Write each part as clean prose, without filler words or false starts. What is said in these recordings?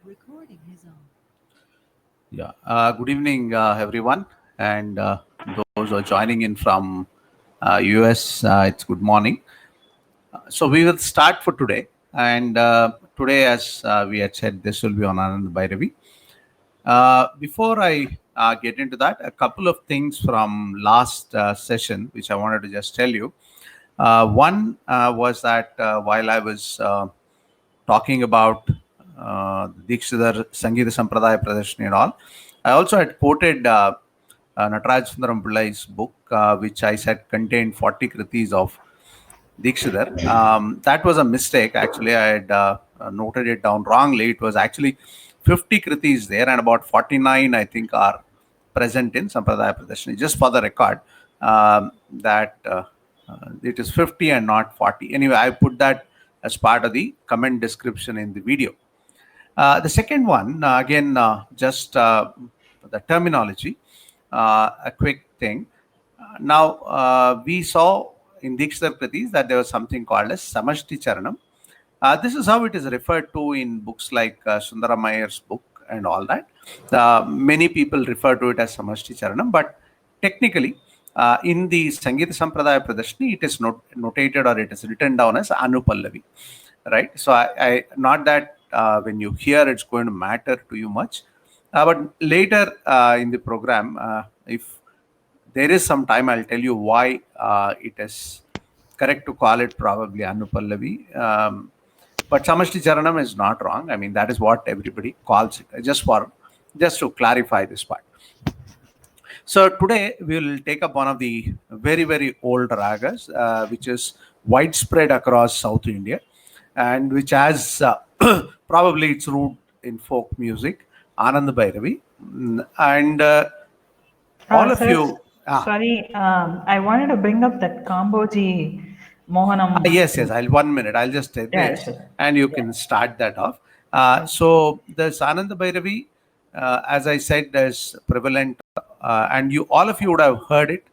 recording his own. Yeah. Good evening, everyone, and those who are joining in from US. It's good morning. So we will start for today, and today, as we had said, this will be on Ananda Bhairavi. Before I get into that, a couple of things from last session, which I wanted to just tell you. One was that while I was talking about Dikshidhar Sangeeta Sampradaya Pradarshani and all, I also had quoted Nataraj Sundaram Pillai's book, which I said contained 40 kritis of Dikshidhar. That was a mistake. Actually, I had noted it down wrongly. It was actually 50 kritis there, and about 49, I think, are present in Sampradaya Pradarshani. Just for the record, that it is 50 and not 40. Anyway, I put that as part of the comment description in the video. The second one, again, just the terminology, a quick thing. Now, we saw in Dikshidhar Kritis that there was something called as Samashti Charanam. This is how it is referred to in books like Sundaram Mayer's book and all that. Many people refer to it as Samashti Charanam, but technically, in the Sangeeta Sampradaya Pradarshani, it is notated or it is written down as Anupallavi, right? So, I not that when you hear it's going to matter to you much, but later in the program, if there is some time, I'll tell you why it is correct to call it probably Anupallavi. But Samashti Charanam is not wrong. I mean, that is what everybody calls it. Just to clarify this part. So today we will take up one of the very, very old ragas, which is widespread across South India, and which has probably its root in folk music, Ananda Bhairavi. And all of Sir, you... sorry, I wanted to bring up that Kamboji Mohanam. Yes, 1 minute. I'll just say this, sure. and you can start that off. So there's Ananda Bhairavi, as I said, is prevalent, and all of you would have heard it,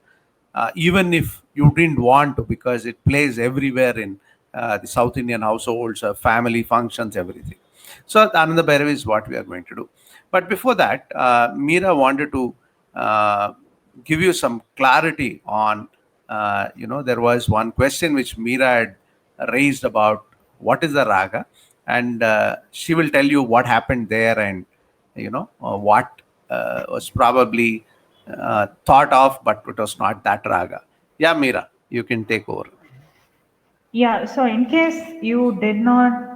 even if you didn't want to, because it plays everywhere in the South Indian households, family functions, everything. So Ananda Bhairavi is what we are going to do. But before that, Meera wanted to give you some clarity on, there was one question which Meera had raised about what is the raga, and she will tell you what happened there and, what was probably thought of, but it was not that raga. Yeah, Meera, you can take over. Yeah, so in case you did not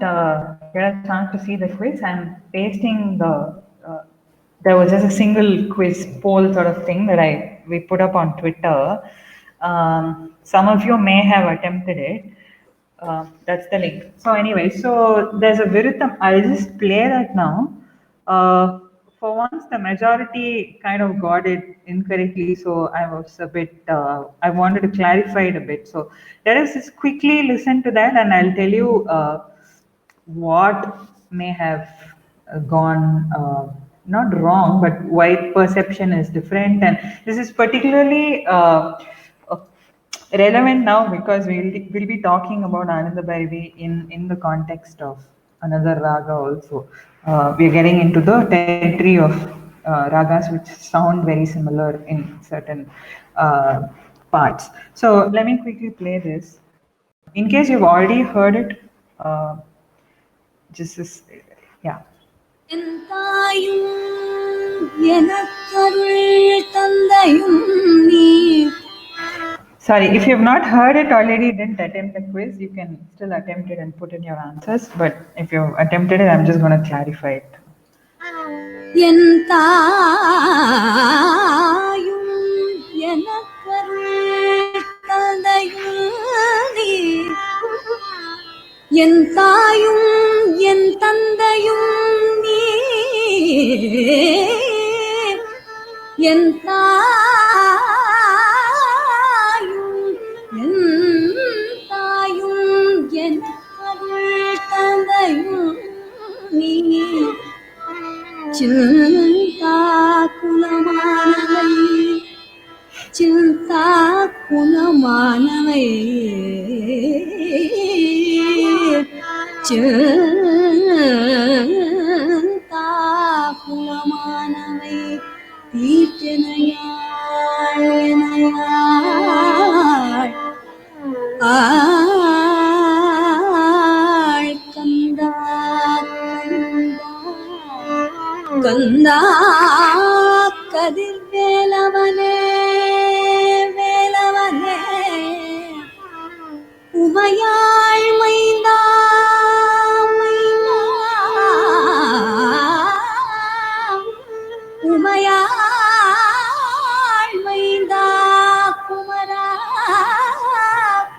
get a chance to see the quiz, I'm pasting there was just a single quiz poll sort of thing that we put up on Twitter. Some of you may have attempted it. That's the link. So anyway, so there's a Virutham. I'll just play that now. For once, the majority kind of got it incorrectly, so I was a bit. I wanted to clarify it a bit. So let us just quickly listen to that, and I'll tell you what may have gone not wrong, but why perception is different. And this is particularly relevant now because we'll be talking about Ananda Bhairavi in the context of another raga also. We're getting into the territory of ragas which sound very similar in certain parts. So let me quickly play this. In case you've already heard it, just this, yeah. Sorry, if you've not heard it already, didn't attempt the quiz, you can still attempt it and put in your answers. But if you've attempted it, I'm just going to clarify it. என் தாயும் என் தந்தையும் நீ என் தாயும் என் தந்தையும் நீ சிந்தா குணமானவை சிந்தா கந்தா கதிர்வேலவனே வேலவனே உமையாள் மைந்தா மைந்தா உமையாள் மைந்தா குமரா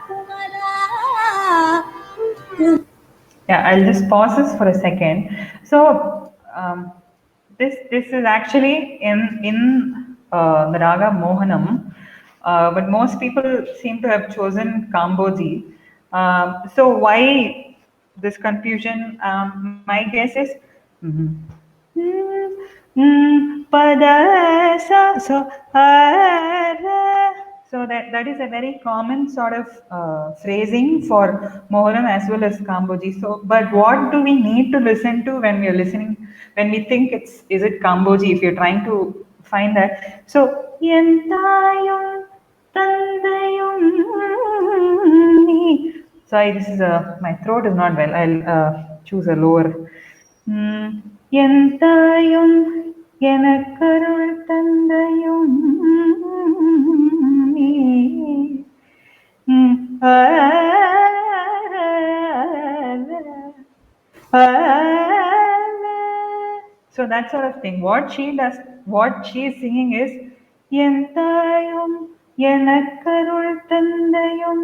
குமரா Yeah, I'll just pause this for a second. So, this is actually in the raga Mohanam, but most people seem to have chosen Kamboji. So why this confusion? My guess is mm, pada sa so so that is a very common sort of phrasing for Mohanam as well as Kamboji. So, but what do we need to listen to when we are listening? When we think is it Kamboji? If you're trying to find that, so Yentayum Tandayum ni. Sorry, this is my throat is not well. I'll choose a lower. Yentayum Yenakarul Tandayum ni. So that sort of thing. What she does, what she is singing is Yentayum Yenakarul Tandayum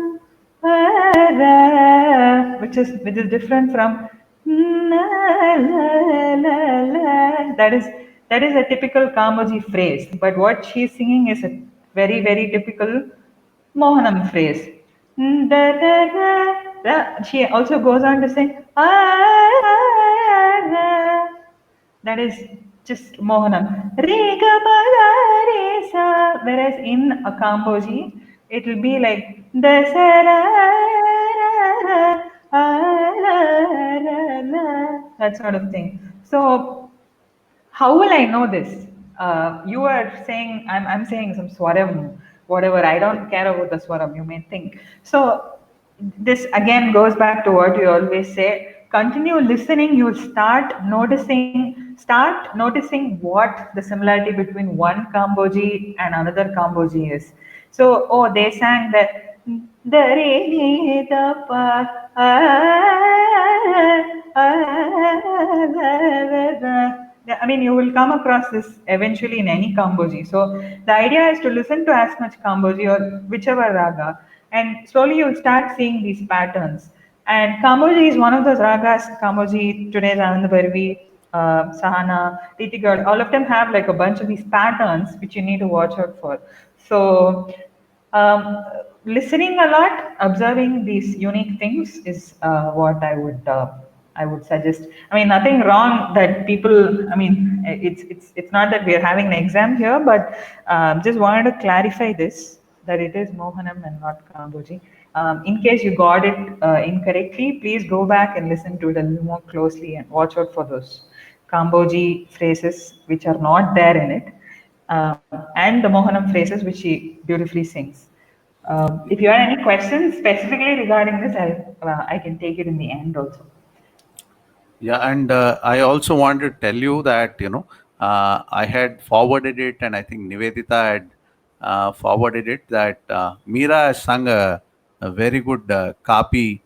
which is different from that is a typical Kamoji phrase. But what she is singing is a very, very typical Mohanam phrase. She also goes on to say, that is just Mohanam. Whereas in a Kamboji, it will be like that sort of thing. So how will I know this? You are saying, I'm saying some swaram, whatever. I don't care about the swaram, you may think. So this again goes back to what you always say. Continue listening, you'll start noticing what the similarity between one Kamboji and another Kamboji is. So, oh, they sang that I mean, you will come across this eventually in any Kamboji. So the idea is to listen to as much Kamboji or whichever raga, and slowly you'll start seeing these patterns. And Kamboji is one of those ragas. Kamboji, today's Ananda Bhairavi, Sahana, Titi Girl, all of them have like a bunch of these patterns which you need to watch out for. So listening a lot, observing these unique things is what I would suggest. I mean, nothing wrong that people. I mean, it's not that we are having an exam here, but just wanted to clarify this that it is Mohanam and not Kamboji. In case you got it incorrectly, please go back and listen to it a little more closely and watch out for those Kamboji phrases which are not there in it, and the Mohanam phrases which she beautifully sings. If you have any questions specifically regarding this, I can take it in the end also. Yeah, and I also want to tell you that I had forwarded it, and I think Nivedita had forwarded it. That Meera has sung a very good copy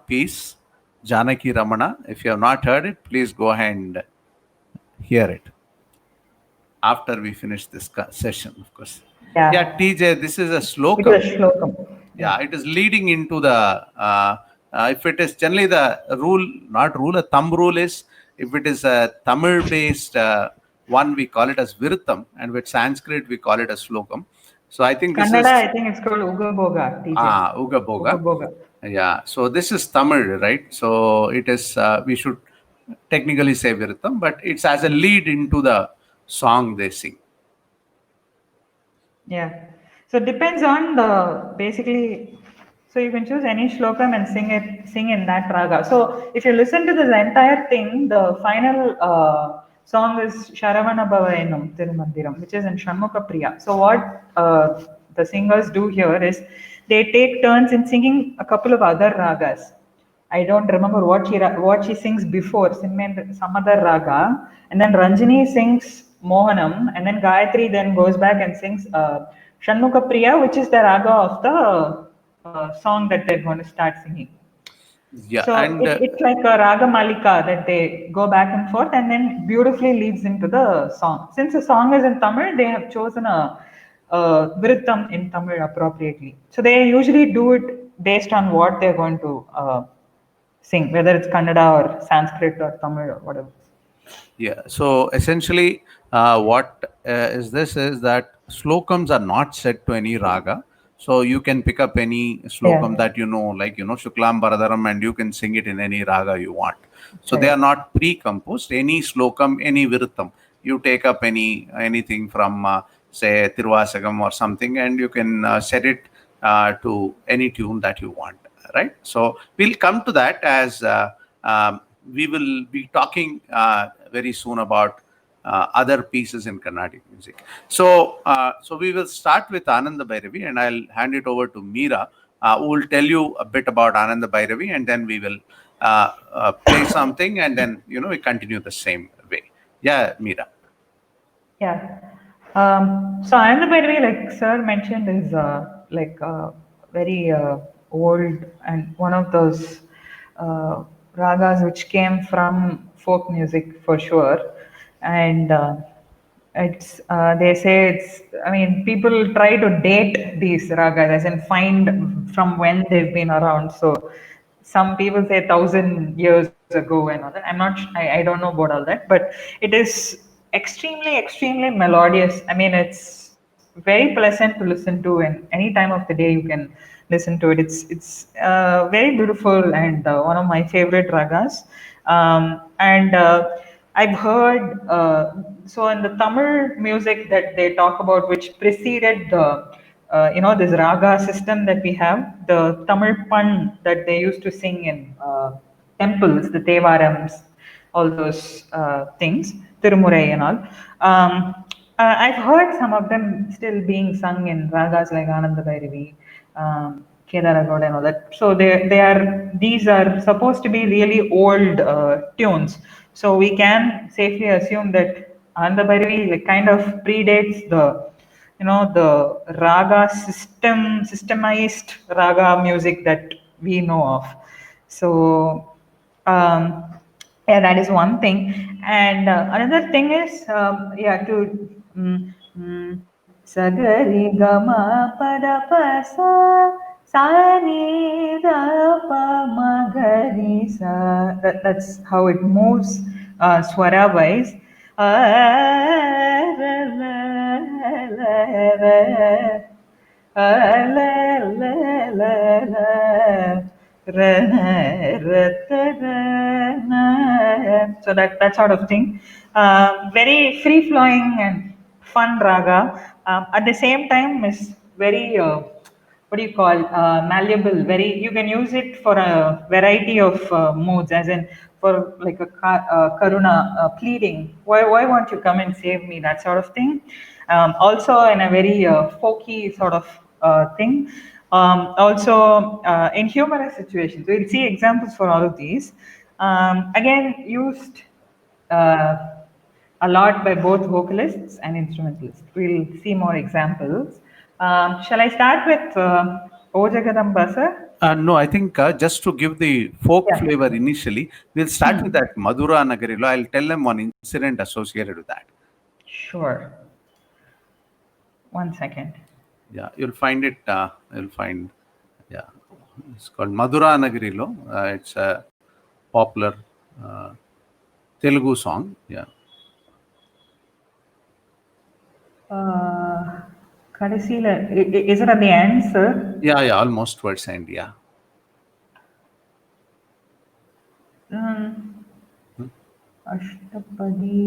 piece, Janaki Ramana. If you have not heard it, please go ahead and hear it after we finish this session, of course. Yeah, TJ, this is a slokam. It is a shlokam. Yeah, it is leading into the. If it is generally the rule, not rule, a thumb rule is if it is a Tamil-based one, we call it as Virtham, and with Sanskrit we call it as slokam. So I think this Kannada, is. I think it's called Ugaboga. TJ. Ugaboga. Ugaboga. Yeah. So this is Tamil, right? So it is. We should technically say Virtham, but it's as a lead into the song they sing. Yeah. So it depends on the basically. So you can choose any shlokam and sing in that raga. So if you listen to this entire thing, the final song is Sharavana Bhavayanam Tirumandiram, which is in Shanmukha Priya. So what the singers do here is they take turns in singing a couple of other ragas. I don't remember what she sings before, some other raga, and then Ranjini sings Mohanam, and then Gayatri then goes back and sings Shanmukha Priya, which is the raga of the song that they're going to start singing. Yeah, So and it's like a raga malika that they go back and forth and then beautifully leads into the song. Since the song is in Tamil, they have chosen a vrittam in Tamil appropriately. So they usually do it based on what they're going to sing, whether it's Kannada or Sanskrit or Tamil or whatever. yeah, so essentially, what is this is that slokams are not set to any raga. So you can pick up any slokam Yeah, that like Shuklam Baradaram, and you can sing it in any raga you want. So they are right. not pre-composed. Any slokam, any virtam, you take up anything from say Tiruvasagam or something, and you can set it to any tune that you want. Right. So we'll come to that as. Um, we will be talking very soon about other pieces in Carnatic music. So we will start with Ananda Bhairavi, and I'll hand it over to Meera, who will tell you a bit about Ananda Bhairavi, and then we will play something, and then we continue the same way. Yeah, Meera. Yeah. So Ananda Bhairavi, like Sir mentioned, is like very old and one of those uh, ragas which came from folk music for sure. And it's they say it's. I mean, people try to date these ragas as in find from when they've been around. So some people say 1,000 years ago and all that. I don't know about all that, but it is extremely melodious. I mean, it's very pleasant to listen to, and any time of the day you can listen to it. It's very beautiful and one of my favorite ragas. And I've heard so in the Tamil music that they talk about, which preceded the this raga system that we have, the Tamil pun that they used to sing in temples, the Devarams, all those things, Tirumurai and all. I've heard some of them still being sung in ragas like Ananda Bhairavi, Kedaragoda and all that. So these are supposed to be really old tunes. So we can safely assume that Ananda Bhairavi like kind of predates the raga systemized raga music that we know of. So um, yeah, that is one thing. And another thing is yeah, to sagari gama pada pasa sa ni da pa ma ga ri sa. That's how it moves swara wise. So that sort of thing. Very free flowing and fun raga. At the same time, is very what do you call malleable. Very you can use it for a variety of moods, as in for like a karuna pleading. Why won't you come and save me? That sort of thing. Also in a very folky sort of thing. Also in humorous situations. We'll see examples for all of these. Again, used uh, a lot by both vocalists and instrumentalists. We'll see more examples. Shall I start with O Jagadamba, sir? No, I think just to give the folk Yeah. flavor initially, we'll start with that Madura Nagarilo. I'll tell them one incident associated with that. Sure. 1 second. Yeah, you'll find it. You'll find, yeah, it's called Madura Nagarilo. It's a popular uh, Telugu song. Yeah. கடைசியில is it at the end, sir? Yeah, almost towards end. Yeah. Ashtapadi.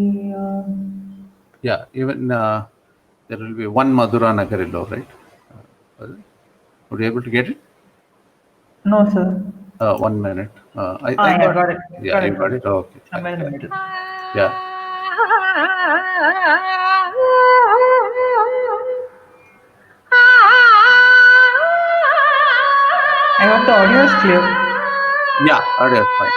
Yeah, even there will be one Madura Nagarilo, right? Would you able to get it? No, sir. 1 minute. I Yeah, got. got it. Yeah, you got it. Okay, fine, Somewhere in the fine. middle. Yeah. I hope the audio is clear. Yeah, audio is fine.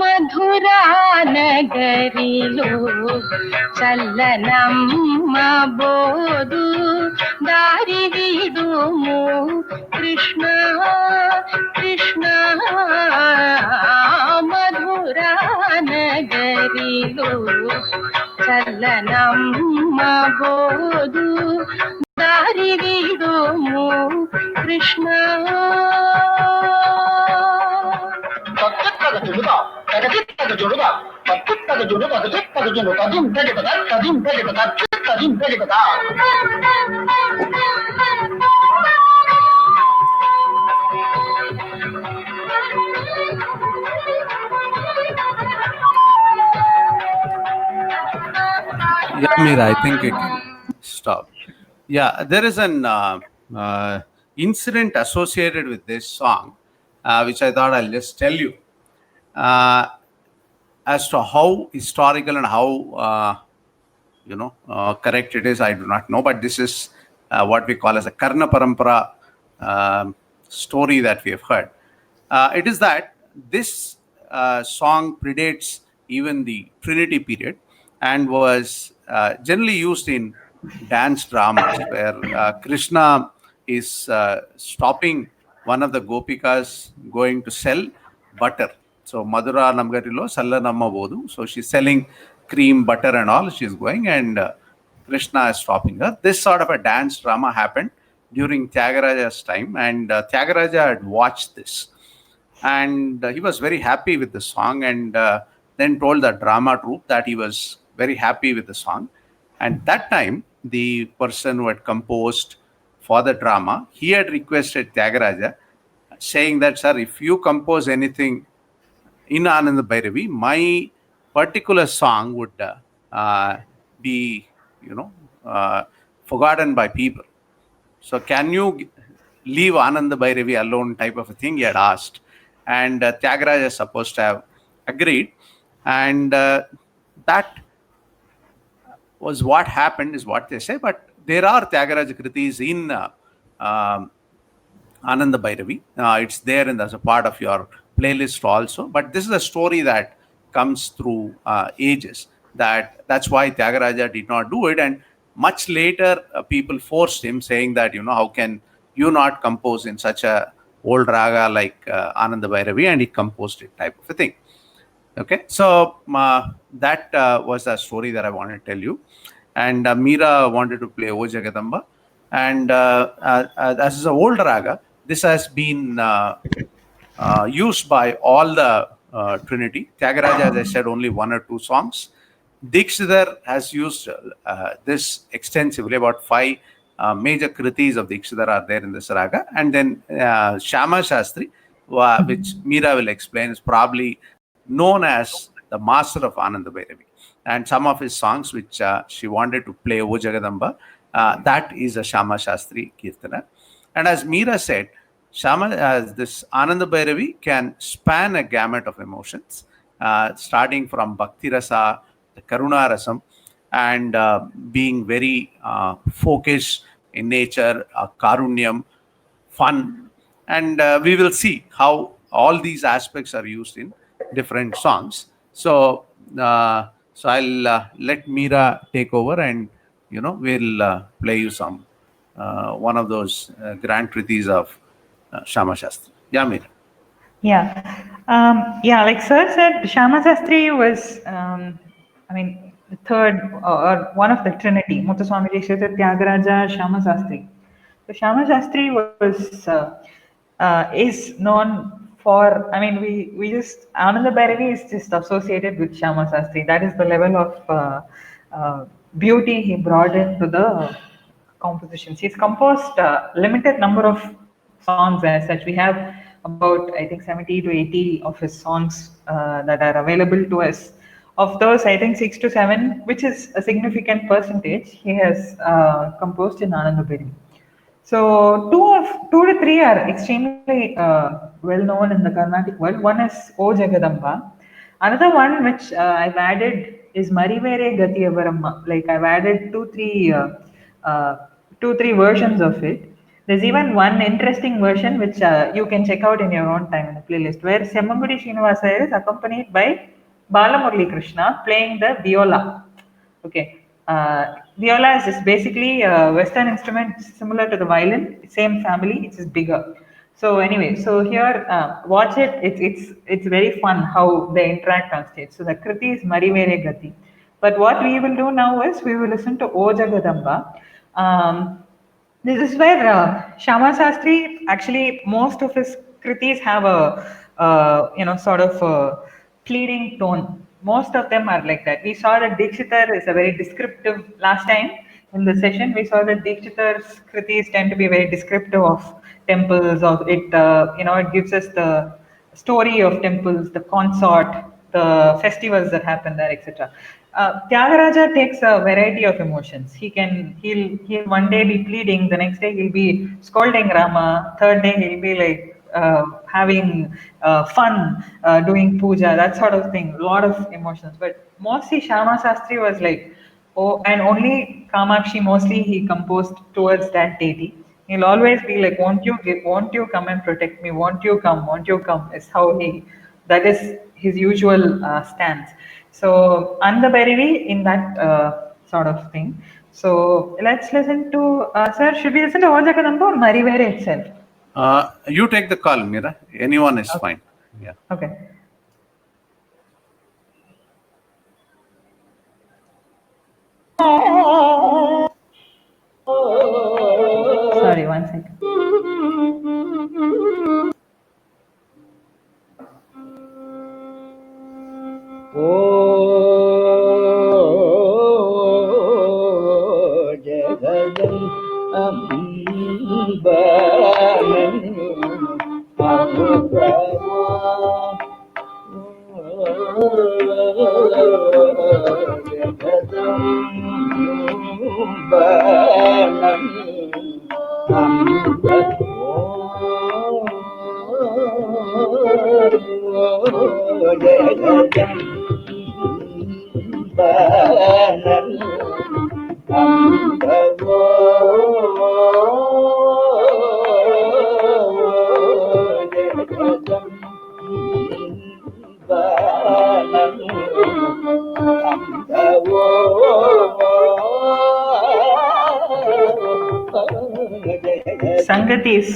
Madhura నగరిలో చల్లనమ్మ బోదు దారి విడుము కృష్ణ కృష్ణ మధురా నగరిలో చల్లనమ్మ బోదు దారి విడుము Krishna Yeah, Meera, I think you can stop. Yeah, there is an incident associated with this song, which I thought I'll just tell you. As to how historical and how correct it is, I do not know. But this is what we call as a Karna Parampara story that we have heard. It is that this song predates even the Trinity period and was generally used in dance dramas where Krishna is stopping one of the gopikas going to sell butter. So Madhura Namgarilo Salla Namma Bodu. So she's selling cream, butter, and all. She's going, and Krishna is stopping her. This sort of a dance drama happened during Tyagaraja's time, and Tyagaraja had watched this, and he was very happy with the song, and then told the drama troupe that he was very happy with the song. And that time, the person who had composed for the drama, he had requested Tyagaraja, saying that, sir, if you compose anything in Ananda Bhairavi, my particular song would be, forgotten by people. So can you leave Ananda Bhairavi alone, type of a thing he had asked. And Tyagaraja is supposed to have agreed. And that was what happened, is what they say. But there are Tyagaraja Kritis in Ananda Bhairavi. It's there and as a part of your playlist also. But this is a story that comes through ages. That's why Tyagaraja did not do it. And much later, people forced him, saying that, how can you not compose in such a old raga like Ananda Bhairavi? And he composed it, type of a thing. Okay, so that was a story that I wanted to tell you. And Meera wanted to play O Jagadamba. And as is an old raga, this has been used by all the Trinity. Tyagaraja, as I said, only one or two songs. Dikshidhar has used this extensively. About 5 major kritis of Dikshidhar are there in this raga. And then Shyama Shastri, which Meera will explain, is probably known as the master of Ananda Bhairavi. And some of his songs, which she wanted to play, O Jagadamba, that is a Shyama Shastri Kirtana. And as Meera said, this Ananda Bhairavi can span a gamut of emotions, starting from Bhakti Rasa, the Karuna Rasam, and being very focused in nature, Karunyam, fun. And we will see how all these aspects are used in different songs. So I'll let Meera take over, and we'll play you some one of those grand kritis of Shyama Shastri. Yeah, Meera. Yeah, like Sir said, Shyama Shastri was, the third or one of the Trinity, Muthuswami Dikshit, Tyagaraja, Shyama Shastri. So Shyama Shastri was is known for, we just, Ananda Bhairavi is just associated with Shyama Shastri. That is the level of beauty he brought into the compositions. He's composed limited number of songs as such. We have about, I think, 70 to 80 of his songs that are available to us. Of those, I think 6 to 7, which is a significant percentage, he has composed in Ananda. So two to three are extremely well known in the Carnatic world. One is O Jagadamba. Another one which I've added is Marivere Gati Avaramma. Like I've added uh, two, three versions of it. There's even one interesting version which you can check out in your own time in the playlist, where Semmangudi Srinivasa is accompanied by Balamurali Krishna playing the viola. Okay. Viola is just basically a Western instrument similar to the violin, same family, it's just bigger. So anyway, so here, watch it. It's very fun how they interact on stage. So the Kriti is Marivere Gati. But what we will do now is we will listen to O Jagadamba. This is where Shama Sastri, actually most of his kritis have a sort of pleading tone. Most of them are like that. We saw that Dikshitar is a very descriptive. Last time in the session, we saw that Dikshitar's kritis tend to be very descriptive of temples. Of it, it gives us the story of temples, the consort, the festivals that happen there, etc. Tyagaraja takes a variety of emotions. He'll one day be pleading, the next day he'll be scolding Rama, third day he'll be like having fun, doing puja, that sort of thing. A lot of emotions. But mostly Shama Sastri was like, oh, and only Kamakshi mostly he composed towards that deity. He'll always be like, won't you come and protect me? Won't you come? Is how that is his usual stance. So, Ananda Bhairavi in that sort of thing. So, let's listen to, sir, should we listen to Oja Kadamba or Marivere itself? You take the call, Mira. Anyone is Okay. fine. Yeah. Okay. Sorry, one second. Sangatis.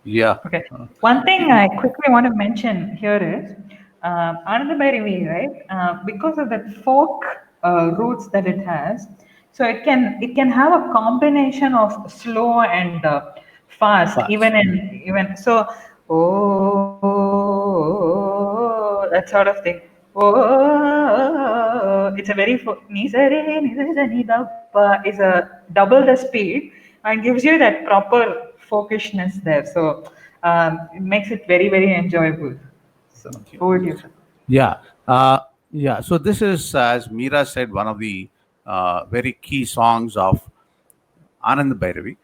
Yeah. Okay. One thing I quickly want to mention here is Ananda Bhairavi, right? Because of that folk roots that it has, so it can have a combination of slow and fast, Fast. even so. Oh, that sort of thing. Oh, it's a very ni sa re ni sa ni da pa is a double the speed and gives you that proper folkishness there. So it makes it very, very enjoyable. So Okay. over to you, sir. Yeah. Yeah. So this is, as Meera said, one of the very key songs of Anand Bhairavi.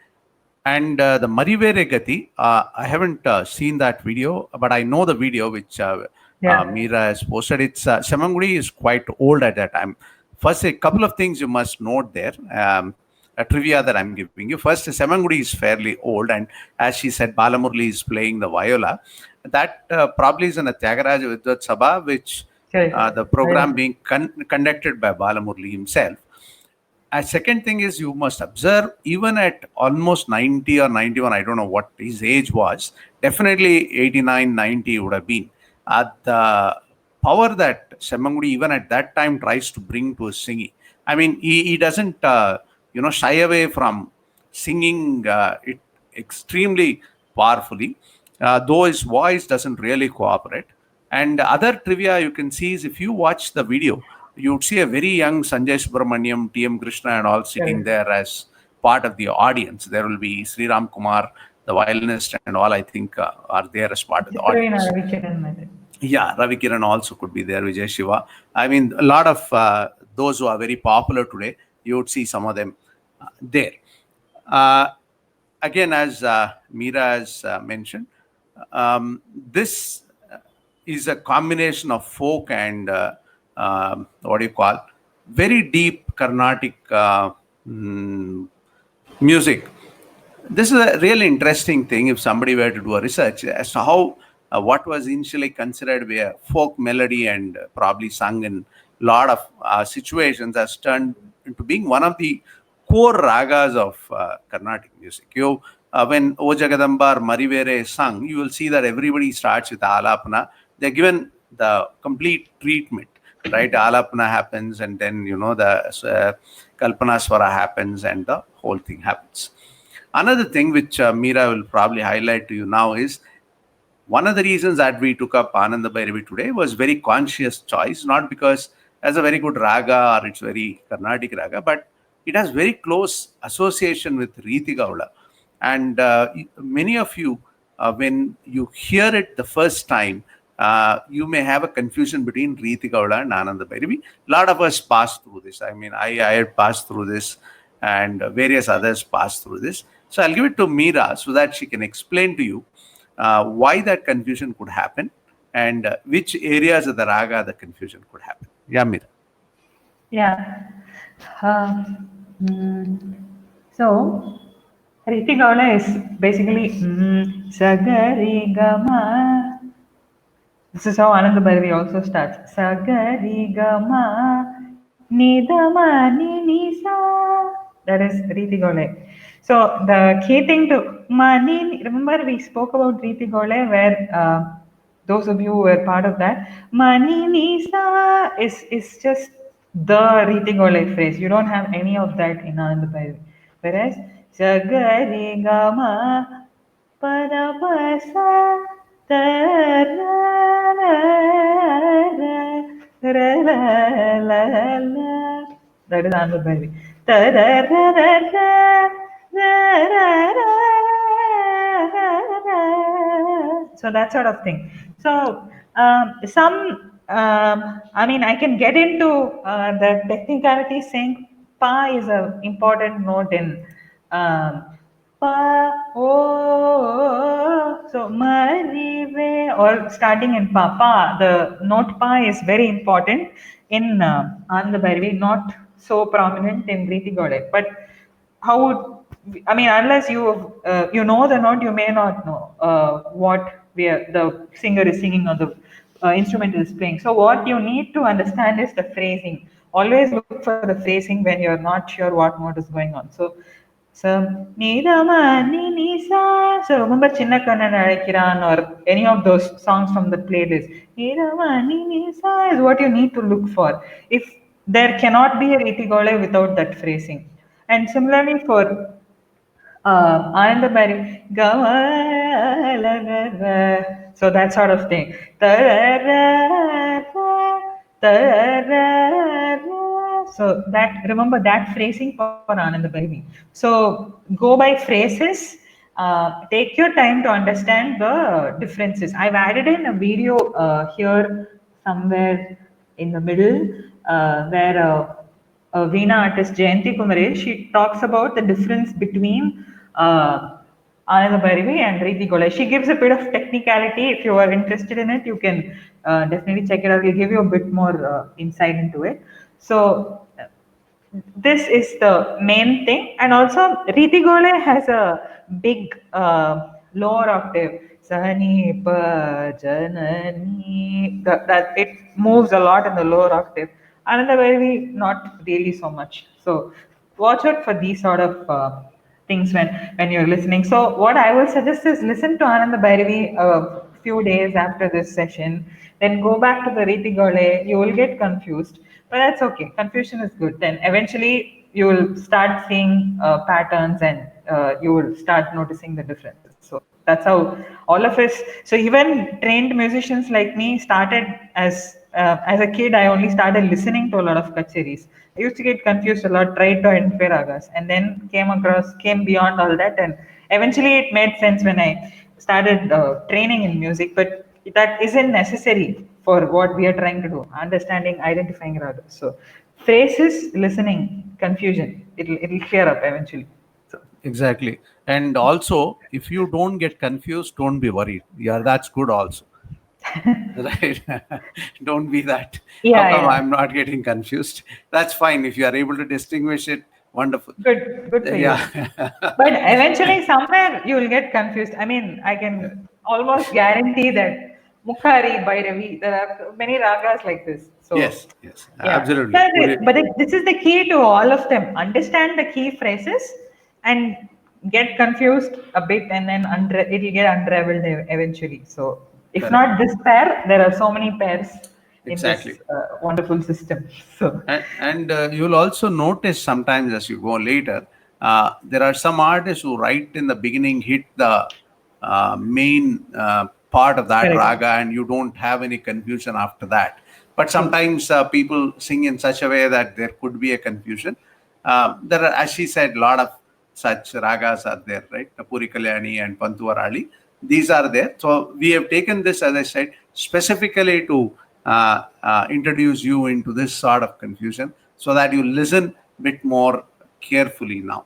And the Marivere Gati, I haven't seen that video, but I know the video which Yeah. Meera has posted. It's Semangudi is quite old at that time. First, a couple of things you must note there. A trivia that I'm giving you. First, Semangudi is fairly old, and as she said, Balamurli is playing the viola. That probably is in a Tyagaraja Vidvat Sabha, which Correct. the program being conducted by Balamurli himself. A second thing is you must observe even at almost 90 or 91, I don't know what his age was, definitely 89, 90 would have been. The power that Semangudi even at that time tries to bring to his singing. I mean, he doesn't, shy away from singing it extremely powerfully, though his voice doesn't really cooperate. And other trivia you can see is if you watch the video, you would see a very young Sanjay Subramaniam, T.M. Krishna, and all sitting Correct. there as part of the audience. There will be Sri Ram Kumar, the violinist, and all, I think, are there as part of the Chitravina audience. Ravikiran, I think. Yeah, Ravi Kiran also could be there, Vijay Shiva. I mean, a lot of those who are very popular today, you would see some of them there. Uh, Again, as Meera has mentioned, this is a combination of folk and what do you call very deep Carnatic mm, music. This is a really interesting thing if somebody were to do a research as to how what was initially considered to be a folk melody and probably sung in a lot of situations has turned into being one of the core ragas of Carnatic music. When O Jagadamba or Marivere is sung, you will see that everybody starts with Alapana. They're given the complete treatment, right? Alapana happens, and then the Kalpana Swara happens, and the whole thing happens. Another thing which Meera will probably highlight to you now is one of the reasons that we took up Ananda Bhairavi today was very conscious choice, not because it's a very good raga or it's very Carnatic raga, but it has very close association with Riti Gaula. And many of you, when you hear it the first time, you may have a confusion between Riti Gaula and Ananda Bhairavi. A lot of us passed through this. I mean, I had passed through this, and various others passed through this. So I'll give it to Meera so that she can explain to you why that confusion could happen and which areas of the raga the confusion could happen. Yeah, Meera. Yeah. So, Riti Gaula is basically Sagari Gama. This is how Ananda Bhairavi also starts. Sagari Gama Nidama Nisa. That is Riti Gaule. So the key thing to Mani, remember we spoke about Riti Gaule where those of you who were part of that, Mani Nisa is just the Riti Gaule phrase. You don't have any of that in Ananda Bhairavi. Whereas Sagari Gama Parapasa that is Anand Bhairavi. So that sort of thing. So I mean, I can get into the technicality saying pa is an important note in pa oh so marive or starting in pa pa. The note pa is very important in Ananda Bhairavi, not so prominent in Riti Gode. But how would I mean, unless you know the note, you may not know what the singer is singing or the instrument is playing. So what you need to understand is the phrasing. Always look for the phrasing when you're not sure what note is going on. So Nidama Nisa. So remember Chinna Kannan Azhaikiran or any of those songs from the playlist. Nidama Nisa is what you need to look for. If there cannot be a Riti Gole without that phrasing. And similarly for Ananda Bhairavi, so that sort of thing. So that remember that phrasing for Ananda Bhairavi. So go by phrases. Take your time to understand the differences. I've added in a video here somewhere in the middle where Veena artist Jayanti Kumare, she talks about the difference between Ananda Bhairavi and Riti Golai. She gives a bit of technicality. If you are interested in it, you can definitely check it out. We'll give you a bit more insight into it. So this is the main thing, and also Riti Gole has a big lower octave. Sani pa janani, that it moves a lot in the lower octave. Another very not really so much. So watch out for these sort of things when you're listening. So what I will suggest is listen to Ananda Bhairavi a few days after this session, then go back to the Riti Gole. You will get confused, but that's okay. Confusion is good. Then eventually you will start seeing patterns, and you will start noticing the differences. So that's how all of us. So even trained musicians like me started as a kid. I only started listening to a lot of kacheris. I used to get confused a lot, tried to identify ragas, and then came beyond all that, and eventually it made sense when I started training in music. But that isn't necessary for what we are trying to do, understanding, identifying ragas. So phrases, listening, confusion, it'll clear up eventually. So Exactly. And also, if you don't get confused, don't be worried. Yeah, that's good also. Right. Don't be that. How yeah, come yeah. I'm not getting confused? That's fine. If you are able to distinguish it, wonderful. Good for you. Yeah. But eventually, somewhere you will get confused. I mean, I can almost guarantee that Mukhari, Bhairavi, there are many ragas like this. So, Yes, yes, yeah. absolutely. This is the key to all of them. Understand the key phrases and get confused a bit, and then it'll get unraveled eventually. So, if Correct. not this pair, there are so many pairs in this Exactly. wonderful system. So, And you'll also notice sometimes as you go later, there are some artists who right in the beginning hit the main part of that correct. raga, and you don't have any confusion after that. But True. sometimes people sing in such a way that there could be a confusion. There are, as she said, a lot of such ragas are there, right? Puri Kalyani and Pantuvarali. These are there. So we have taken this, as I said, specifically to introduce you into this sort of confusion so that you listen a bit more carefully now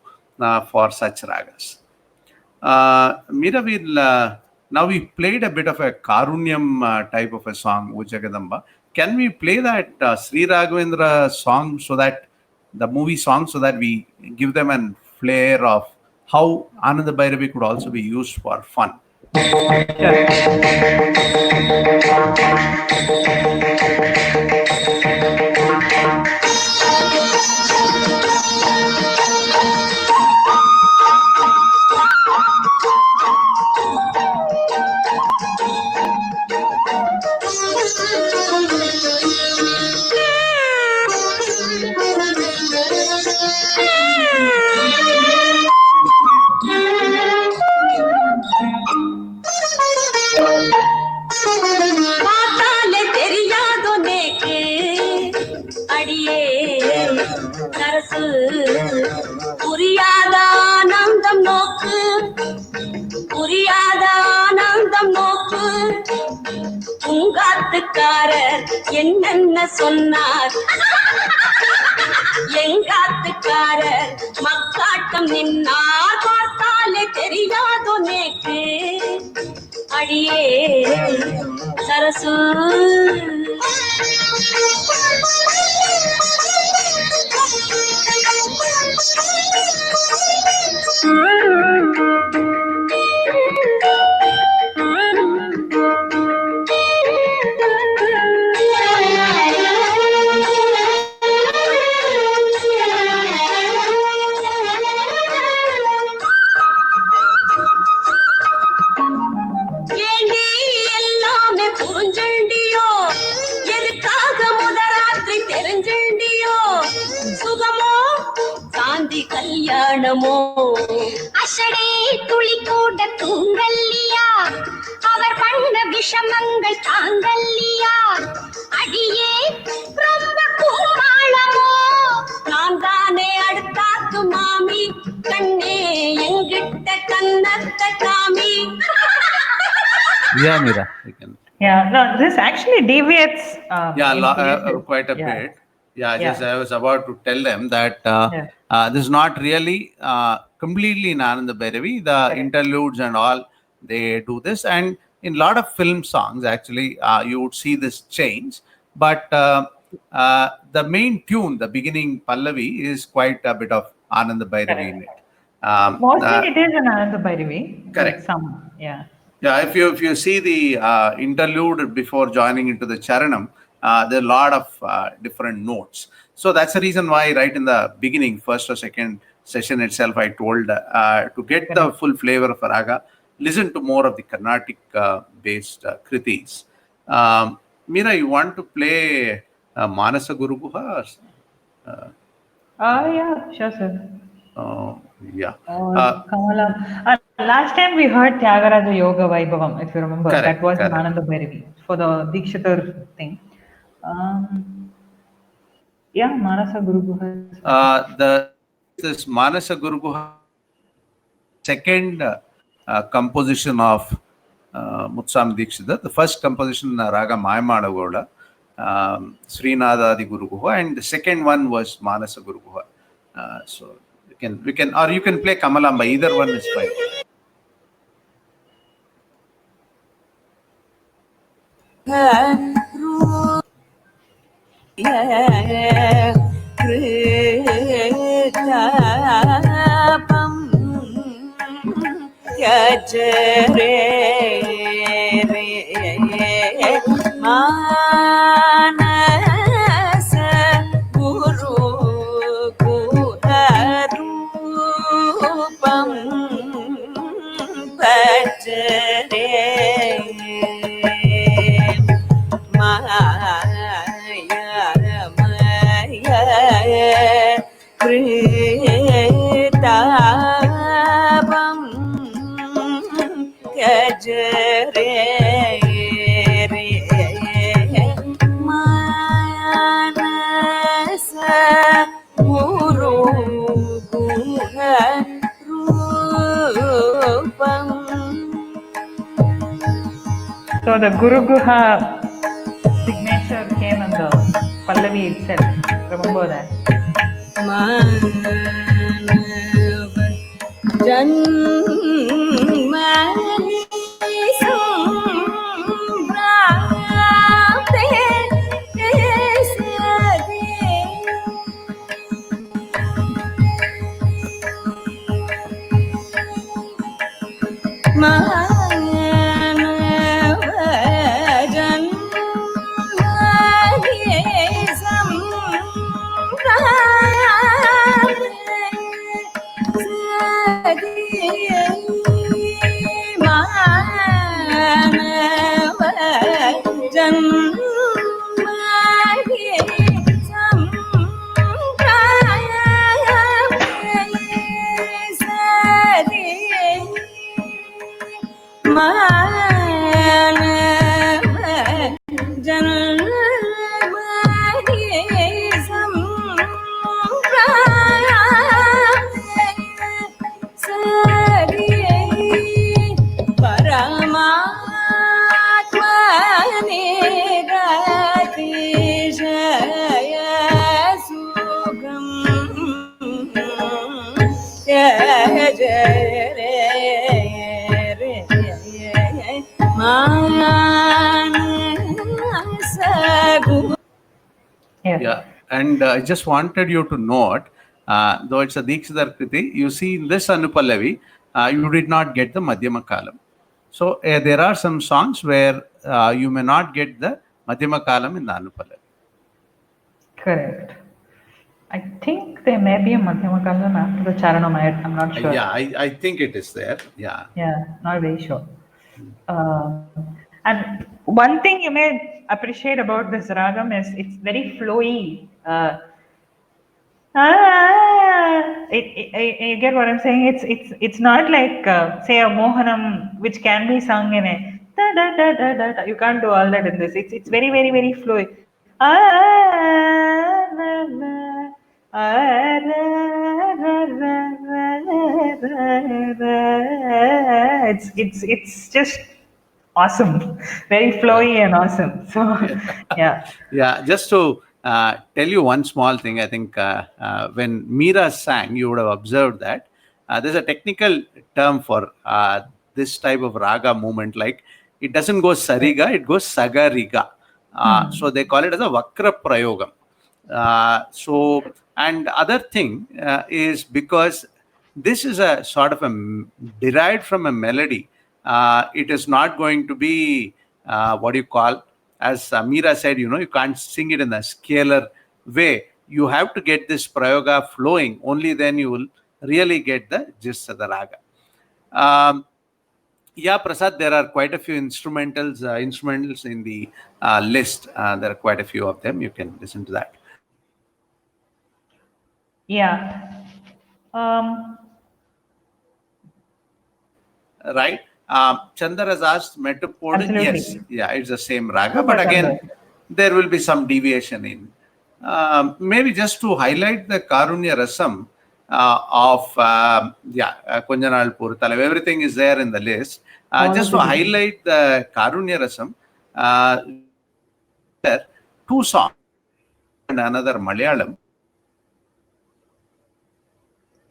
for such ragas. Meera, now we played a bit of a Karunyam type of a song, Ujagadamba. Can we play that Sri Raghavendra song so that the movie song so that we give them a flair of how Ananda Bhairavi could also be used for fun? Sure. பார்த்தாலே தெரியாதோ நேக்கு அடியே நரசு புரியாத ஆனந்தம் நோக்கு புரியாத ஆனந்தம் நோக்கு உங்காத்துக்காரர் என்னென்ன சொன்னார் எங்காத்துக்காரர் மக்காட்டம் நின்னார் பார்த்தாலே தெரியாதோ நேக்கு அடியே சரசு ஏண்டி எல்லாமே புரிஞ்சண்டியோ எதுக்காக முதராத்திரி தெரிஞ்சண்டியோ சுகமோ சாந்தி கல்யாணமோ அசடே துளி கூட தூங்கல்லியா அவர் பண்ண விஷமங்கள் தாங்கல்லியா அடியே ரொம்ப கூமாளமோ நான் தானே அடுத்தாத்து மாமி கண்ணே எங்கிட்ட கண்ணத்த காமி Yeah, Meera, you can. Yeah, no, this actually deviates. Yeah, into it. quite a Yeah. bit. Yeah, just Yeah. I was about to tell them that Yeah. this is not really completely in Ananda Bhairavi. The Correct. interludes and all, they do this, and in a lot of film songs, actually, you would see this change. But the main tune, the beginning Pallavi, is quite a bit of Ananda Bhairavi in Correct. it. Mostly it is an Ananda Bhairavi with Correct. some. Yeah. Yeah, if you see the interlude before joining into the charanam, there are a lot of different notes. So that's the reason why, right in the beginning, first or second session itself, I told to get the Correct. full flavor of a raga, listen to more of the Carnatic based kritis. Meera, you want to play Manasa Guru Guha? Yeah, sure, sir. Uh, yeah. Or Uh, Kamalam. Last time we heard Tyagaraja Yoga Vaibhavam, if you remember. That correct, was in correct. Ananda Bhairavi for the Dikshitar thing. Yeah, Manasa Guru Guha is fine. The thing is, this Manasa Guru Guha second composition of Mutsam Dikshita. The first composition, Raga Mayamadagoda, Srinadadi Guru Guha, and the second one was Manasa Guru Guha. So we can, or you can play Kamalamba. Either one is fine. मानस गुरु गुहरूपं भजरे कृतापं गजरे मानस गुरु गुहरूपम् So the Guru Guha signature came in the Pallavi itself. Remember that. मानव जन्मनि संप्राप्ते सदे मानव जन्मनि संप्राप्ते सदे मानव जन्मनि संप्राप्ते सदे मानव जन्मनि संप्राप्ते सदे परमात्मने गतिशय सुखम् जय रे मानस गुरु Yes. Yeah, and I just wanted you to note, though it's a Dikshidhar Kriti, you see in this Anupallavi, you did not get the Madhyama Kalam. So there are some songs where you may not get the Madhyama Kalam in the Anupallavi. Correct. I think there may be a Madhyama Kalam after the Charanam. I'm not sure. Yeah, I think it is there. Yeah. Yeah, not very sure. And one thing you may appreciate about this ragam is it's very flowy. You get what I'm saying? It's not like say a Mohanam which can be sung in a da da da da da. Da. You can't do all that in this. It's very very very flowy. It's just awesome, very flowy and awesome. So yeah. Yeah, just to tell you one small thing. I think when Meera sang, you would have observed that there's a technical term for this type of raga movement. Like it doesn't go sariga, it goes sagariga. So they call it as a vakra prayogam. And other thing is because this is a sort of derived from a melody. It is not going to be what you call, as Meera said, you can't sing it in a scalar way. You have to get this prayoga flowing. Only then you will really get the gist of the raga. Yeah, Prasad, there are quite a few instrumentals in the list. There are quite a few of them. You can listen to that. Yeah. Right. Chandar has asked Metapod. Absolutely. Yes, yeah, it's the same raga, but again, there will be some deviation in. Maybe just to highlight the Karunya Rasam of Kunjanal Purtalav, everything is there in the list. Just to highlight the Karunya Rasam, there are 2 songs and another Malayalam.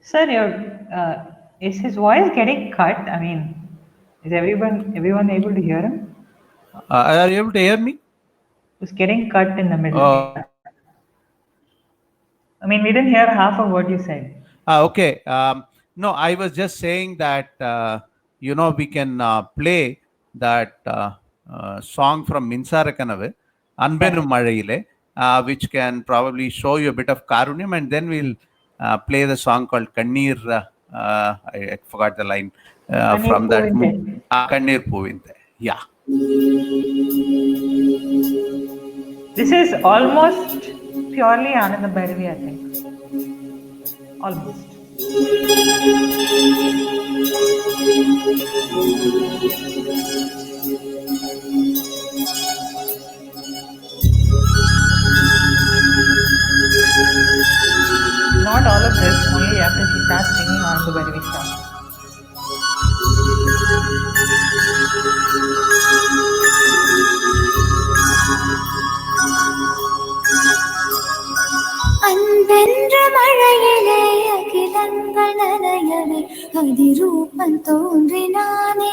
Sir, is his voice getting cut? I mean, is everyone able to hear him? Are you able to hear me? It's getting cut in the middle. I mean, we didn't hear half of what you said. Okay. No, I was just saying that, we can play that song from Minsarakanave, Anbenu Mazhaiyile, which can probably show you a bit of Karunyam, and then we'll play the song called Kannir. I forgot the line from that. Kannir Puvinte. Yeah. This is almost purely Ananda Bhairavi, I think. Almost. Not all of this, only after she starts singing Ananda Bhairavi stuff. அன்பென்ற மழையிலே அகிலங்கள் நனையவே அதிரூபம் தோன்றினானே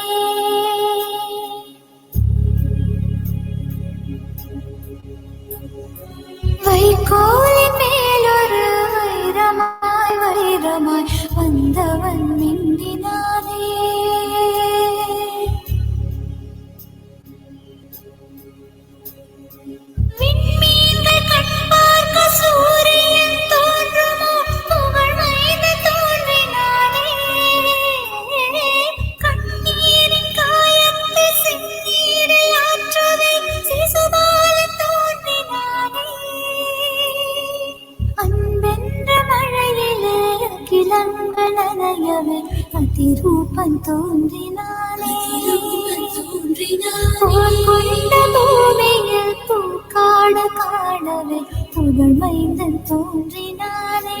வைக்கோலின் மேலொரு வைரமாய் வைரமாய் வந்தவன் மின்னினானே விண்மீன்கள் கண்பார்க்க சூரியன் தோன்றுமோ புகழ் மைந்து தோன்றினானே கண்ணீரின் காயத்தை செந்நீரில் ஆற்றவே சிசுபாலன் தோன்றினானே அன்பென்ற மழையிலே அகிலங்கள் நனையவே அதிரூபம் தோன்றினானே போர் கொண்ட பூமியில் பூக்காடு காணவே புகழ் மைந்தன் தோன்றினானே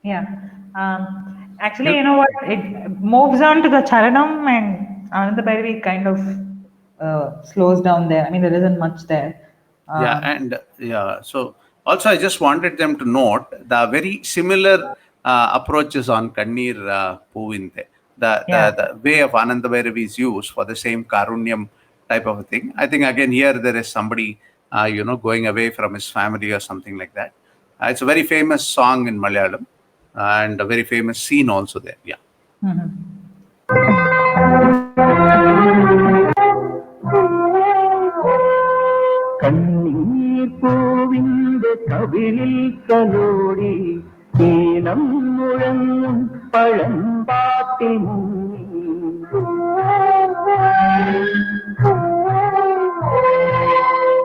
Yeah. Actually, you know what? It moves on to the Charanam, and Ananda Bhairavi kind of slows down there. I mean, there isn't much there. So also I just wanted them to note the very similar approaches on Kannir Puvinte. The way of Ananda Bhairavi is used for the same Karunyam type of a thing. I think again here there is somebody going away from his family or something like that. It's a very famous song in Malayalam and a very famous scene also there. Yeah. கண்ணீர் பூவிந்த கவிழில் கலோடி நீலம் முழங்கும் பழம்பாட்டில்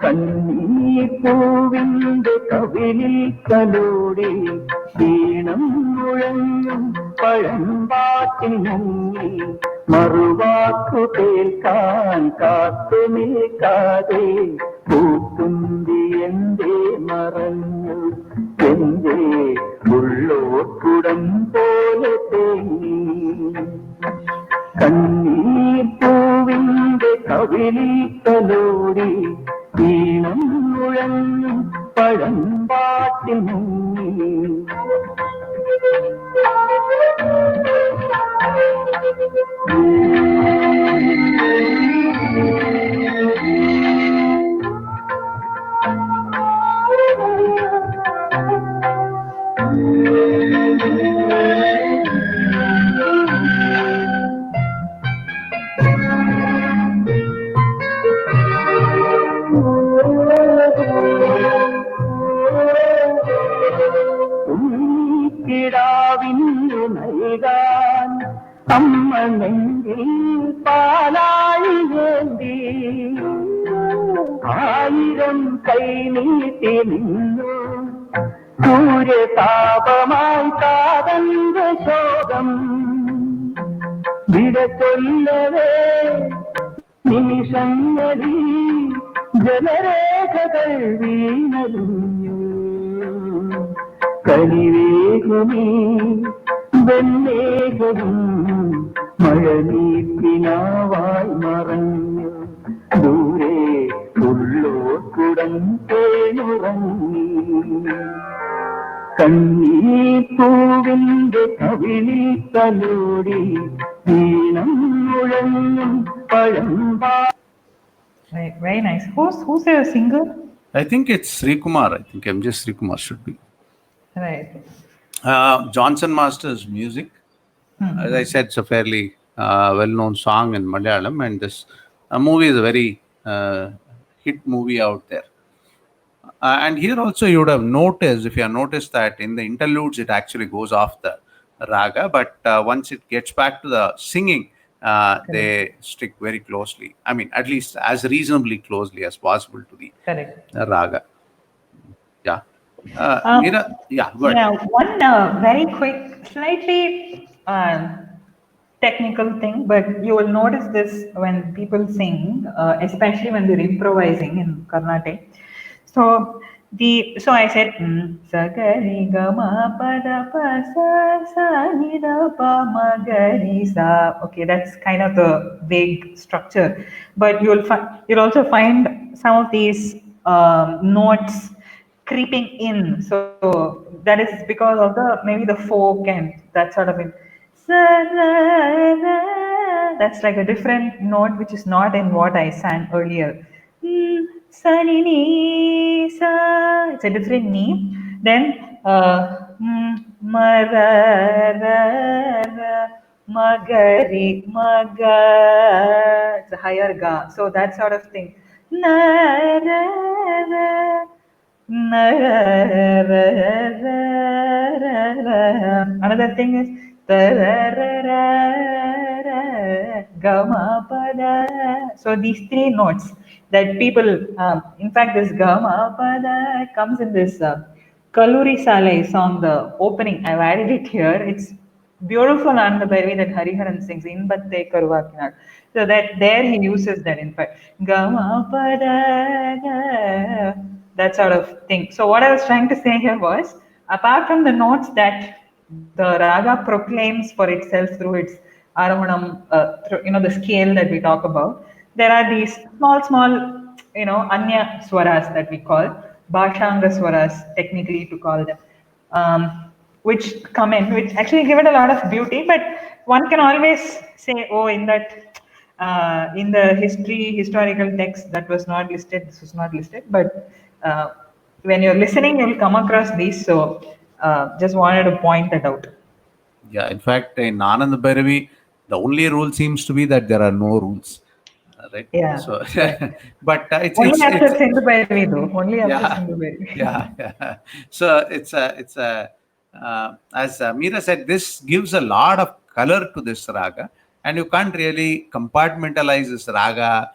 கண்ணீர் பூவிந்த கவிழில் கலோடி நீலம் முழங்கும் பழம்பாட்டில் முங்கி மறுவாக்கு பேர்கான் காத்து நிற்காதே പൂത്തുമ്പി എന്തേ മറഞ്ഞു എന്തേ ഉള്ളോർക്കുടം പോലെ തേങ്ങി കണ്ണീർ പൂവിന്റെ കവിളിൽ തലോടി ഈണം മുഴങ്ങും പഴമ്പാട്ടിൽ മുങ്ങി കിടാവിന്നു നൽകാൻ അമ്മ നെഞ്ചിൽ പാലായി വേണ്ടി ആയിരം കൈ നീട്ടി നിന്നു സൂര്യതാപമായി കാതന്റെ ശോകം വിട ചൊല്ലവേ നിമിഷങ്ങളിൽ ജലരേഖകൾ വീണലിഞ്ഞു കനിവേഗമേ വെണ്ണേകവും മഴനീട്ടിനാവായി മറഞ്ഞു ദൂരെ ഉള്ളോർക്കുടം തേനുറങ്ങി കണ്ണീർ പൂവിന്റെ കവിളിൽ തലോടി വീണം മുഴങ്ങും പഴമ്പാ. Right, very nice. Who's the singer? I think it's Srikumar. I think MJ Srikumar should be. Right. Johnson Master's music. As I said, it's a fairly well-known song in Malayalam, and this movie is a very hit movie out there. And here also you would have noticed, if you have noticed, that in the interludes it actually goes off the raga, but once it gets back to the singing, they stick very closely. I mean, at least as reasonably closely as possible to the raga. Yeah. Meera, yeah, go ahead. Yeah, one very quick, slightly technical thing, but you will notice this when people sing, especially when they're improvising in Carnatic. So I said sa ga ri ga ma pa da pa sa ni da pa ma ga ri sa. Okay, that's kind of the vague structure, but you'll also find some of these notes creeping in. So that is because of maybe the folk and that sort of thing. That's like a different note which is not in what I sang earlier. Sa ni ni sa, it's a different ni. Then ma ra ra ra ma ga ri ma ga, it's a higher ga. So that sort of thing. Na ra ra na ra ra ra ra. Another thing is ta ra ra ra ra ga ma pa da. So these three notes that people, in fact, this Gama Pada comes in this Kaluri Salai song, the opening. I've added it here. It's beautiful Ananda Bhairavi that Hariharan sings in Batte Karuvakinad. So that there he uses that, in fact, Gama Pada, that sort of thing. So what I was trying to say here was, apart from the notes that the raga proclaims for itself through its Aramanam, the scale that we talk about, there are these small, Anya swaras that we call, Bhashanga swaras, technically to call them, which come in, which actually give it a lot of beauty, but one can always say, oh, in the historical text that was not listed, this was not listed, but when you're listening, you'll come across these, so just wanted to point that out. Yeah, in fact, in Ananda Bhairavi, the only rule seems to be that there are no rules. Right? Yeah. So, but it's only after Sindhu Bhairavi though. Only after Sindhu Bhairavi. Yeah. So it's as Meera said, this gives a lot of color to this raga, and you can't really compartmentalize this raga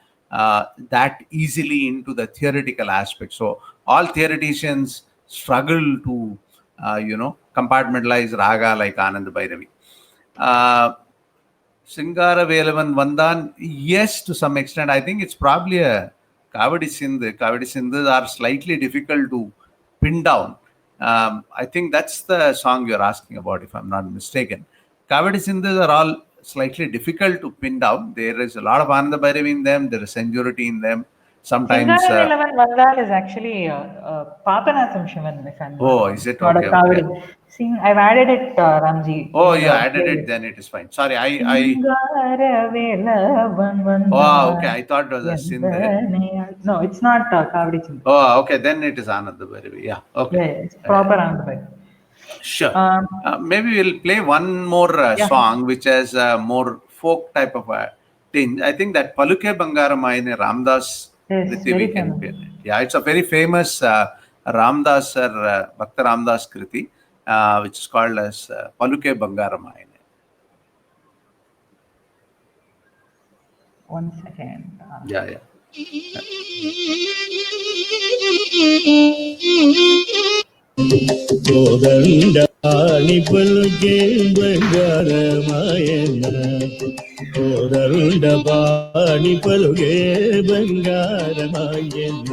that easily into the theoretical aspect. So all theoreticians struggle to compartmentalize raga like Ananda Bhairavi. Singara Velavan Vandan, yes, to some extent. I think it's probably a Kavadi Sindhs are slightly difficult to pin down. I think that's the song you're asking about, if I'm not mistaken. Kavadi Sindhs are all slightly difficult to pin down. There is a lot of Ananda Bhairavi in them. There is sensuality in them. Sometimes. Singaram 11 Vandal is actually Papanatham Shivan, if I'm not Oh, wrong. is it? Not a Okay, okay. Kavadi. I've added it, Ramji. Oh, in you the added it, playlist. then it is fine. Sorry, I. Singaravelavan Oh, okay. Vandal I thought it was a Sindh. Endaneyal. No, it's not Kavadi Sindh. Oh, okay. Then it is Ananda Bhairavi. Yeah. Okay. Yeah, it's proper Ananda. Sure. Um, Maybe we'll play one more yeah, song which has a more folk type of a tinge. I think that Paluke Bangaramaya Ramdas it's Kriti we very can famous. play. Yeah, it's a very famous Ramdas or Bhakta Ramdas Kriti, which is called as Paluke Bangaramaya. One second. Yeah, yeah. కోదండాని పలుకే బంగారమాయన కోదండపాణి పలుకే బంగారమాయన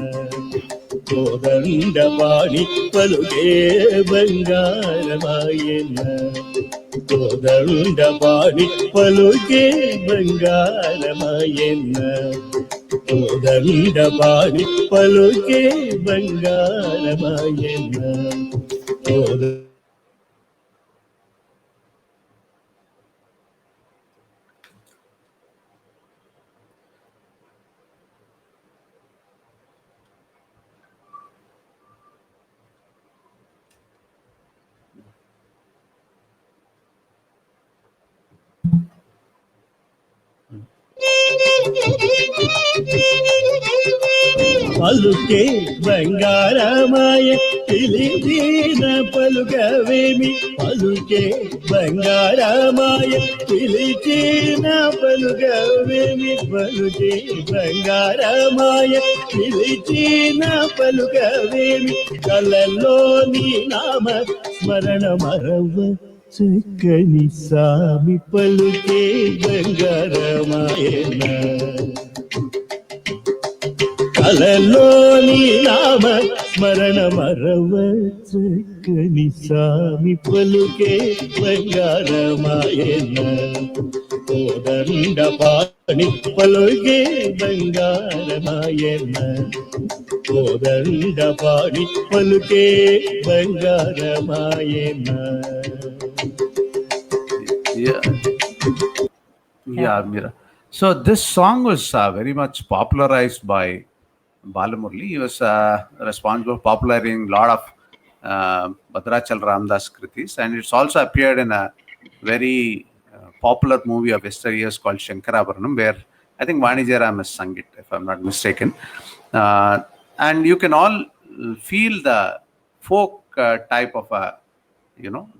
కోదండపాణి పలుకే బంగారమాయన కోదండపాణి పలుకే బంగారమాయన కోదండపాణి పలుకే బంగారమాయన పలుకే బంగారమాయ పిలిచిన పలుకవేమి పలుకే బంగారమాయ పిలిచిన పలుకవేమి పలుకే బంగారమాయ పిలిచిన పలుకవేమి కళ్ళలోని నామ స్మరణ మరవ చక్కని సామి పలుకే బంగారమాయన కలలోని నామ స్మరణ మరవ చక్కని సామి పలుకే బంగారమాయన కోదండపాణి పలుకే బంగారమాయన కోదండపాణి పలుకే బంగారమాయన. Yeah, Mira. So this song was very much popularized by Balamurli. He was responsible for popularizing a lot of Bhadrachal Ramdas Kritis, and it's also appeared in a very popular movie of yesteryears called Shankarabharanam, where I think Vani Jairam has sung it, if I'm not mistaken. And you can all feel the folk type of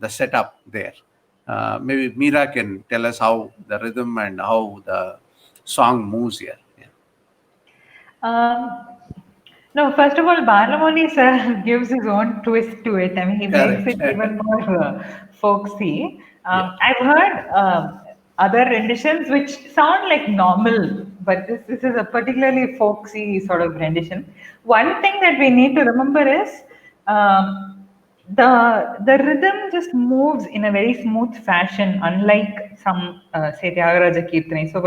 the setup there. Maybe Meera can tell us how the rhythm and how the song moves here. No, first of all, Balamurli sir gives his own twist to it. I mean, he makes it even more folksy. I've heard other renditions which sound like normal, but this is a particularly folksy sort of rendition. One thing that we need to remember is the rhythm just moves in a very smooth fashion, unlike some say Tyagaraja Kirtani. So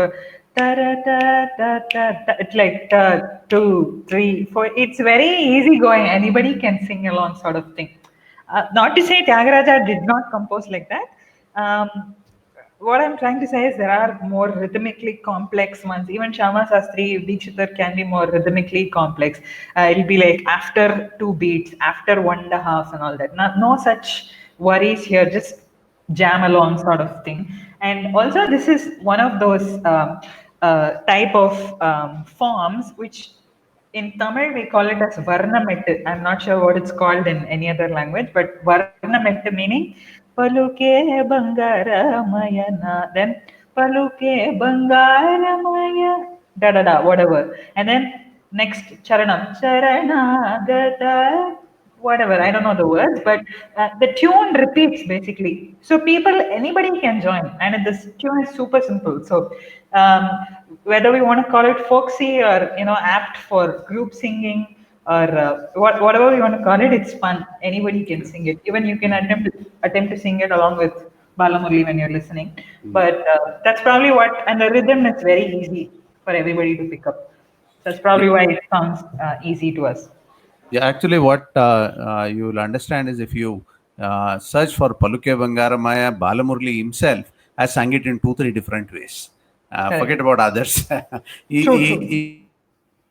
it's like 2, 3, 4. It's very easy going. Anybody can sing along, sort of thing. Not to say Tyagaraja did not compose like that. What I'm trying to say is there are more rhythmically complex ones. Even Shama Sastri, Dikshitar can be more rhythmically complex. It'll be like after 2 beats, after 1.5, and all that. No such worries here. Just jam along, sort of thing. And also, this is one of those type of forms which in Tamil we call it as Varnamettu. I'm not sure what it's called in any other language, but Varnamettu meaning Paluke Bangaramaya, then Paluke Bangaramaya, da da da, whatever. And then next Charanam, Charanagata, whatever, I don't know the words, but the tune repeats basically. So anybody can join, and this tune is super simple. So um, whether we want to call it folksy or apt for group singing or whatever we want to call it, it's fun. Anybody can sing it. Even you can attempt to sing it along with Balamurli when you're listening. But that's probably and the rhythm is very easy for everybody to pick up. That's probably why it sounds easy to us. Yeah, actually, what you will understand is if you search for Paluke Bangaramaya, Balamurli himself has sung it in 2-3 different ways. Forget about others. True.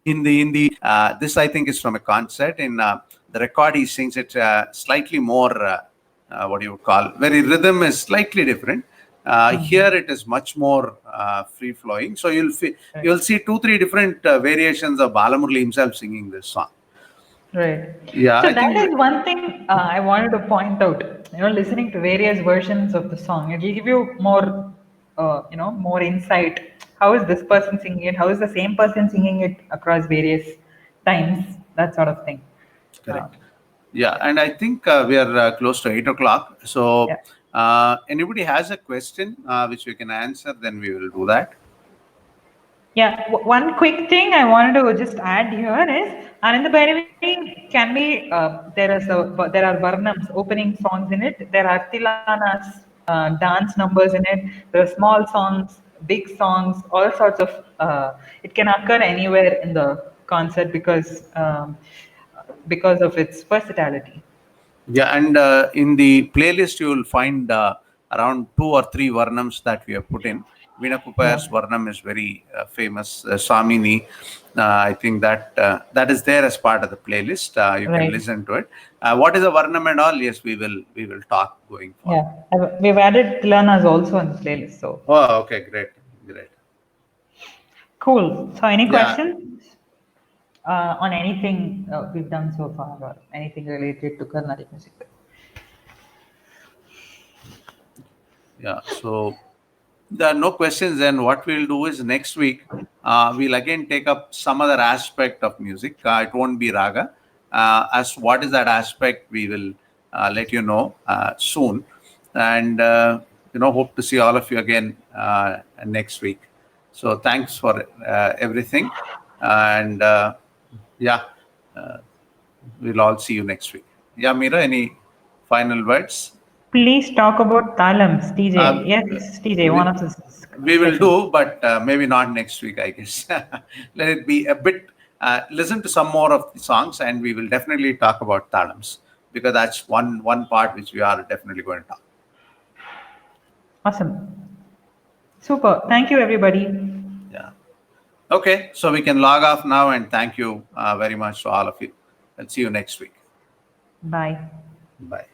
In the this I think is from a concert. In the record, he sings it slightly more. What you would call very rhythm is slightly different. Here it is much more free flowing. So you'll see 2-3 different variations of Balamurli himself singing this song. Right. Yeah, So I that think is one thing I wanted to point out. Listening to various versions of the song, it will give you more, more insight. How is this person singing it? How is the same person singing it across various times? That sort of thing. correct. Yeah, and I think we are close to 8 o'clock. So, Yeah. anybody has a question which we can answer, then we will do that. Yeah, one quick thing I wanted to just add here is Ananda Bhairavi can be there are varnams, opening songs in it. There are tilanas, dance numbers in it. There are small songs, big songs, all sorts of. It can occur anywhere in the concert because of its versatility. Yeah, and in the playlist, you will find around 2 or 3 varnams that we have put in. Veena Kupayar's varnam is very famous. Samini, I think that is there as part of the playlist. You can Right. listen to it. What is a varnam and all? Yes, we will talk going forward. Yeah, we've added tilanas also in the playlist. So Oh, okay, great. cool. So any Yeah. questions on anything we've done so far or anything related to Carnatic music? Yeah, so there are no questions. Then what we'll do is next week we'll again take up some other aspect of music. It won't be raga. As what is that aspect, we will let you know soon. And hope to see all of you again next week. So thanks for everything, and we'll all see you next week. Yeah, Meera, any final words? Please talk about talams, TJ. Uh, Yes, TJ, we, one of the we will sessions. do, but maybe not next week, I guess. Let it be a bit, listen to some more of the songs, and we will definitely talk about talams, because that's one part which we are definitely going to talk. Awesome. Super. Thank you, everybody. Yeah. Okay, so we can log off now, and thank you very much to all of you. I'll see you next week. Bye. Bye.